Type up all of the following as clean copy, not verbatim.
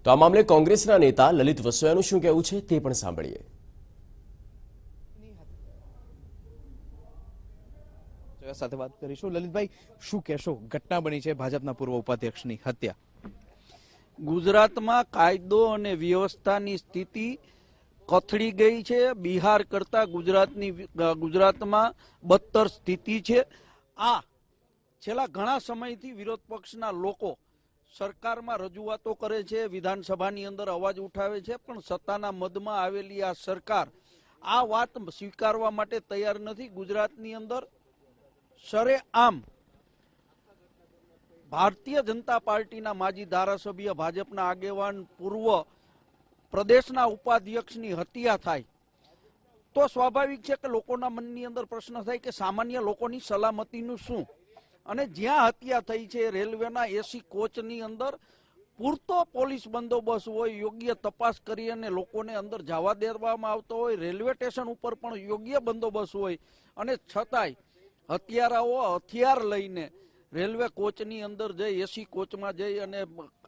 તો આ મામલે કોંગ્રેસના નેતા લલિત વસોયાનું શું કહેવું છે તે પણ સાંભળીએ। સાથે વાત કરીશું। લલિતભાઈ, શું કહેશો? ઘટના બની છે ભાજપના પૂર્વ ઉપાધ્યક્ષની હત્યા। ગુજરાતમાં કાયદો અને વ્યવસ્થાની સ્થિતિ કથળી ગઈ છે। બિહાર કરતા ગુજરાતમાં બદતર સ્થિતિ છે। આ છેલ્લા ઘણા સમયથી વિરોધ પક્ષના લોકો સરકારમાં રજૂઆતો કરે છે, વિધાનસભાની અંદર અવાજ ઉઠાવે છે, પણ સત્તાના મદમાં આવેલી આ સરકાર આ વાત સ્વીકારવા માટે તૈયાર નથી। ગુજરાતની અંદર સરેઆમ ભારતીય જનતા પાર્ટીના માજી ધારાસભ્ય, ભાજપના આગેવાન, પૂર્વ પ્રદેશના ઉપાધ્યક્ષની હત્યા થાય તો સ્વાભાવિક છે કે લોકોના મનની અંદર પ્રશ્ન થાય કે સામાન્ય લોકોની સલામતીનું શું? અને જ્યાં હત્યા થઈ છે રેલવેના એસી કોચની અંદર પૂરતો પોલીસ બંદોબસ્ત હોય, યોગ્ય તપાસ કરી અને લોકોને અંદર જવા દેવામાં આવતો હોય, રેલવે સ્ટેશન ઉપર પણ યોગ્ય બંદોબસ્ત હોય, અને છતાંય હત્યારાઓ હથિયાર લઈને રેલવે કોચની અંદર જઈ, એસી કોચમાં જઈ અને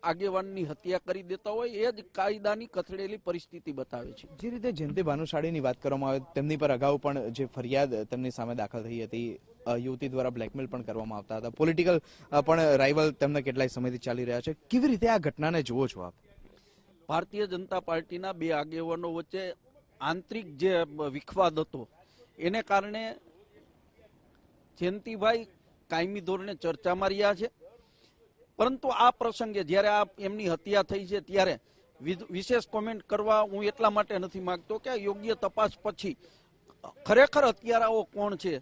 આગેવાનની હત્યા કરી દેતા હોય, એ જ કાયદાની કથળેલી પરિસ્થિતિ બતાવે છે। જે રીતે જયંતિ ભાનુશાળીની વાત કરવામાં આવે, તેમની પર અગાઉ પણ જે ફરિયાદ તેમની સામે દાખલ થઈ હતી, યુવતી દ્વારા બ્લેકમેલ પણ કરવામાં આવતા હતા, પોલિટિકલ પણ રાઇવલ તેમને કેટલાય સમયથી ચાલી રહ્યા છે। કેવી રીતે આ ઘટનાને જુઓ છો આપ? ભારતીય જનતા પાર્ટીના બે આગેવાનો વચ્ચે આંતરિક જે વિખવાદ હતો એને કારણે જયંતિભાઈ કાયમી ધોરણે ચર્ચામાં રહ્યા છે, પરંતુ આ પ્રસંગે જ્યારે આ એમની હત્યા થઈ છે ત્યારે વિશેષ કોમેન્ટ કરવા હું એટલા માટે નથી માંગતો કે યોગ્ય તપાસ પછી ખરેખર હત્યારાઓ કોણ છે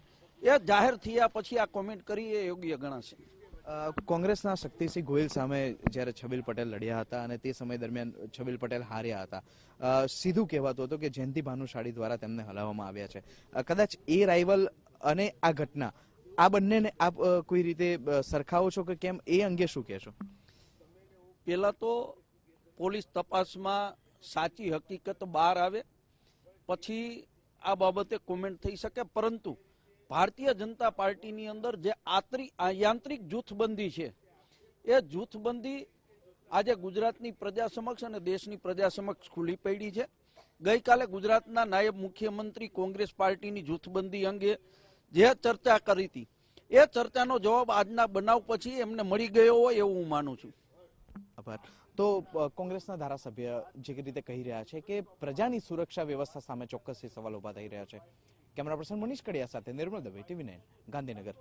એ જાહેર થયા પછી આ કોમેન્ટ કરી એ યોગ્ય ગણાશે। કોંગ્રેસના શક્તિસિંહ ગોહિલ સામે જ્યારે છબીલ પટેલ લડ્યા હતા અને તે સમય દરમિયાન છબીલ પટેલ હાર્યા હતા, સીધું કહેવાતું હતું કે જયંતિ ભાનુશાળી દ્વારા તેમને હલાવવામાં આવ્યા છે। કદાચ એ રાઇવલ અને આ ઘટના, આ બંનેને આપ કોઈ રીતે સરખાવો છો કે કેમ, એ અંગે શું કહેશો? પેલા તો પોલીસ તપાસમાં સાચી હકીકત બહાર આવે પછી આ બાબતે કોમેન્ટ થઈ શકે, પરંતુ ભારતીય જનતા પાર્ટીની અંદર જે યાંત્રિક જૂથબંધી છે એ જૂથબંધી આજે ગુજરાતની પ્રજા સમક્ષ અને દેશની પ્રજા સમક્ષ ખુલ્લી પડી છે। ગઈકાલે ગુજરાતના નાયબ મુખ્યમંત્રી કોંગ્રેસ પાર્ટીની જૂથબંધી અંગે જે ચર્ચા કરી હતી એ ચર્ચાનો જવાબ આજના બનાવ પછી એમને મળી ગયો હોય એવું હું માનું છું। આભાર। તો કોંગ્રેસના ધારાસભ્ય જે રીતે કહી રહ્યા છે કે પ્રજાની સુરક્ષા વ્યવસ્થા સામે ચોક્કસથી સવાલ ઉભા થઈ રહ્યા છે। કેમેરા પર્સન મનીષ કડિયા સાથે નિર્મલ દવે, TV9 ગાંધીનગર।